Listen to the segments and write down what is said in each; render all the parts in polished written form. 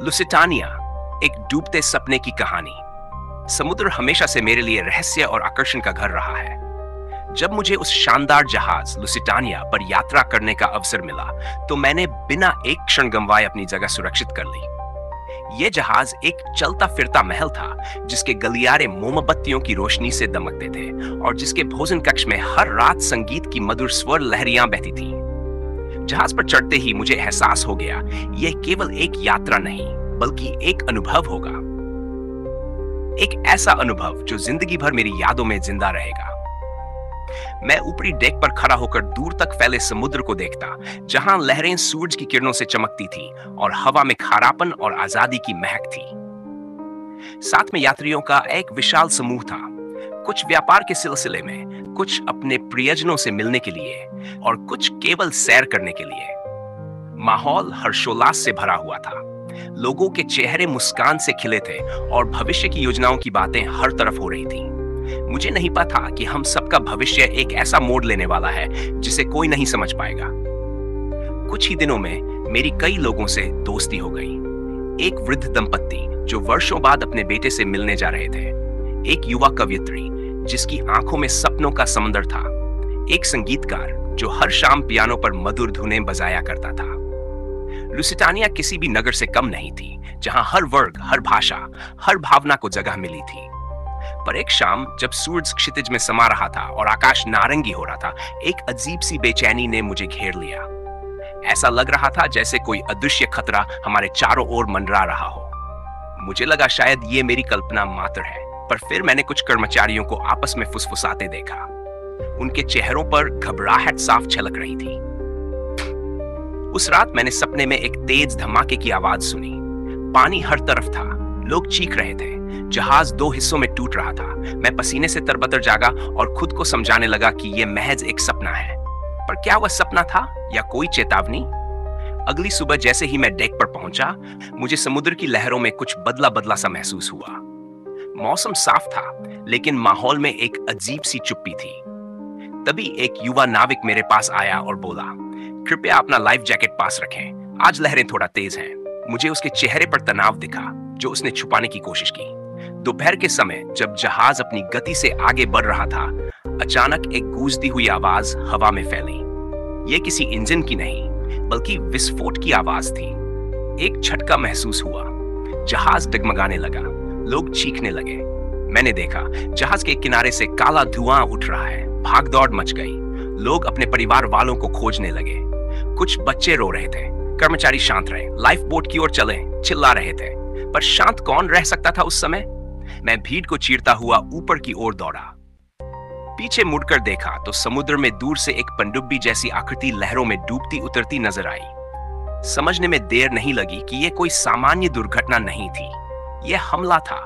Lusitania, एक डूबते सपने की कहानी। समुद्र हमेशा से मेरे लिए रहस्य और आकर्षण का घर रहा है। जब मुझे उस शानदार जहाज लुसिटानिया पर यात्रा करने का अवसर मिला, तो मैंने बिना एक क्षण गंवाए अपनी जगह सुरक्षित कर ली। यह जहाज एक चलता फिरता महल था, जिसके गलियारे मोमबत्तियों की रोशनी से दमकते थे और जिसके भोजन कक्ष में हर रात संगीत की मधुर स्वर लहरियां बहती थीं। जहाज पर चढ़ते ही मुझे एहसास हो गया, यह केवल एक यात्रा नहीं, बल्कि एक अनुभव होगा। एक ऐसा अनुभव जो जिंदगी भर मेरी यादों में जिंदा रहेगा। मैं ऊपरी डेक पर खड़ा होकर दूर तक फैले समुद्र को देखता, जहां लहरें सूरज की किरणों से चमकती थीं और हवा में खारापन और आजादी की महक थी। साथ में यात्रियों का एक विशाल समूह था, कुछ व्यापार के सिलसिले में, कुछ अपने प्रियजनों से मिलने के लिए और कुछ केवल सैर करने के लिए। माहौल हर्षोल्लास से भरा हुआ था। लोगों के चेहरे मुस्कान से खिले थे और भविष्य की योजनाओं की बातें हर तरफ हो रही थीं। मुझे नहीं पता था कि हम सबका भविष्य एक ऐसा मोड़ लेने वाला है जिसे कोई नहीं समझ पाएगा। कुछ ही दिनों में मेरी कई लोगों से दोस्ती हो गई। एक वृद्ध दंपत्ति जो वर्षों बाद अपने बेटे से मिलने जा रहे थे, एक युवा कवयित्री जिसकी आंखों में सपनों का समंदर था, एक संगीतकार जो हर शाम पियानो पर मधुर धुनें बजाया करता था। लुसिटानिया किसी भी नगर से कम नहीं थी, जहां हर वर्ग, हर भाषा, हर भावना को जगह मिली थी। पर एक शाम जब सूरज क्षितिज में समा रहा था और आकाश नारंगी हो रहा था, एक अजीब सी बेचैनी ने मुझे घेर लिया। ऐसा लग रहा था जैसे कोई अदृश्य खतरा हमारे चारों ओर मंडरा रहा हो। मुझे लगा शायद ये मेरी कल्पना मात्र है, पर फिर मैंने कुछ कर्मचारियों को आपस में फुसफुसाते देखा। उनके चेहरों पर घबराहट साफ झलक रही थी। उस रात मैंने सपने में एक तेज धमाके की आवाज सुनी। पानी हर तरफ था, लोग चीख रहे थे, जहाज दो हिस्सों में टूट रहा था। मैं पसीने से तरबतर जागा और खुद को समझाने लगा कि यह महज एक सपना है। पर क्या वह सपना था या कोई चेतावनी? अगली सुबह जैसे ही मैं डेक पर पहुंचा, मुझे समुद्र की लहरों में कुछ बदला बदला सा महसूस हुआ। मौसम साफ था, लेकिन माहौल में एक अजीब सी चुप्पी थी। तभी एक युवा नाविक मेरे पास आया और बोला, कृपया अपना लाइफ जैकेट पास रखें, आज लहरें थोड़ा तेज हैं। मुझे उसके चेहरे पर तनाव दिखा, जो उसने छुपाने की कोशिश की। दोपहर के समय जब जहाज अपनी गति से आगे बढ़ रहा था, अचानक एक गूंजती हुई आवाज हवा में फैली। यह किसी इंजन की नहीं, बल्कि विस्फोट की आवाज थी। एक झटका महसूस हुआ, जहाज डगमगाने लगा, लोग चीखने लगे। मैंने देखा जहाज के किनारे से काला धुआं उठ रहा है। भागदौड़ मच गई, लोग अपने परिवार वालों को खोजने लगे। कुछ बच्चे रो रहे थे, कर्मचारी शांत रहे, लाइफ बोट की ओर चले, चिल्ला रहे थे। पर शांत कौन रह सकता था उस समय? मैं भीड़ को चीरता हुआ ऊपर की ओर दौड़ा। पीछे मुड़कर देखा तो समुद्र में दूर से एक पनडुब्बी जैसी आकृति लहरों में डूबती उतरती नजर आई। समझने में देर नहीं लगी कि यह कोई सामान्य दुर्घटना नहीं थी, यह हमला था।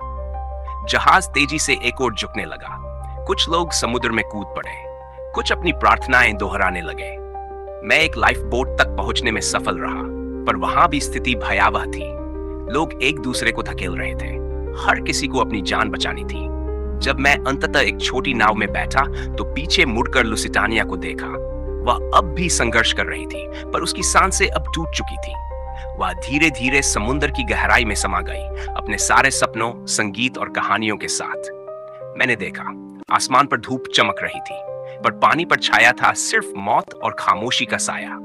जहाज तेजी से एक ओर झुकने लगा। कुछ लोग समुद्र में कूद पड़े, कुछ अपनी प्रार्थनाएं दोहराने लगे। मैं एक लाइफ बोट तक पहुंचने में सफल रहा, पर वहां भी स्थिति भयावह थी। लोग एक दूसरे को धकेल रहे थे, हर किसी को अपनी जान बचानी थी। जब मैं अंततः एक छोटी नाव में बैठा तो पीछे मुड़कर लुसिटानिया को देखा। वह अब भी संघर्ष कर रही थी, पर उसकी सांसें अब टूट चुकी थी। वह धीरे धीरे समुद्र की गहराई में समा गई, अपने सारे सपनों, संगीत और कहानियों के साथ। मैंने देखा आसमान पर धूप चमक रही थी, पर पानी पर छाया था सिर्फ मौत और खामोशी का साया।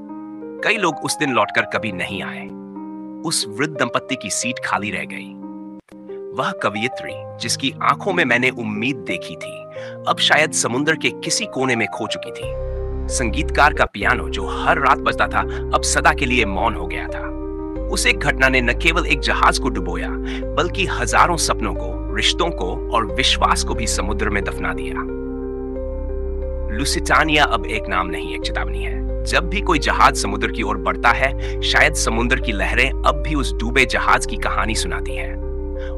कई लोग उस दिन लौटकर कभी नहीं आए। उस वृद्ध दंपत्ति की सीट खाली रह गई। वह कवयित्री जिसकी आंखों में मैंने उम्मीद देखी थी, अब शायद समुद्र के किसी कोने में खो चुकी थी। संगीतकार का पियानो जो हर रात बजता था, अब सदा के लिए मौन हो गया था। उस एक घटना ने न केवल एक जहाज को डुबोया, बल्कि हजारों सपनों को, रिश्तों को और विश्वास को भी समुद्र में दफना दिया। लुसिटानिया अब एक नाम नहीं, एक चेतावनी है। जब भी कोई जहाज समुद्र की ओर बढ़ता है, शायद समुद्र की लहरें अब भी उस डूबे जहाज की कहानी सुनाती हैं।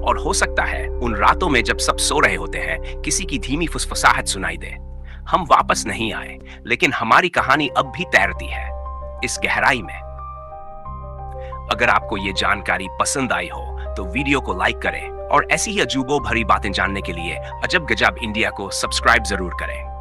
और हो सकता है उन रातों में जब सब सो रहे होते हैं, किसी की धीमी फुसफुसाहट सुनाई दे। हम वापस नहीं आए, लेकिन हमारी कहानी अब भी तैरती है इस गहराई में। अगर आपको ये जानकारी पसंद आई हो तो वीडियो को लाइक करें और ऐसी ही अजूबों भरी बातें जानने के लिए अजब गजब इंडिया को सब्सक्राइब जरूर करें।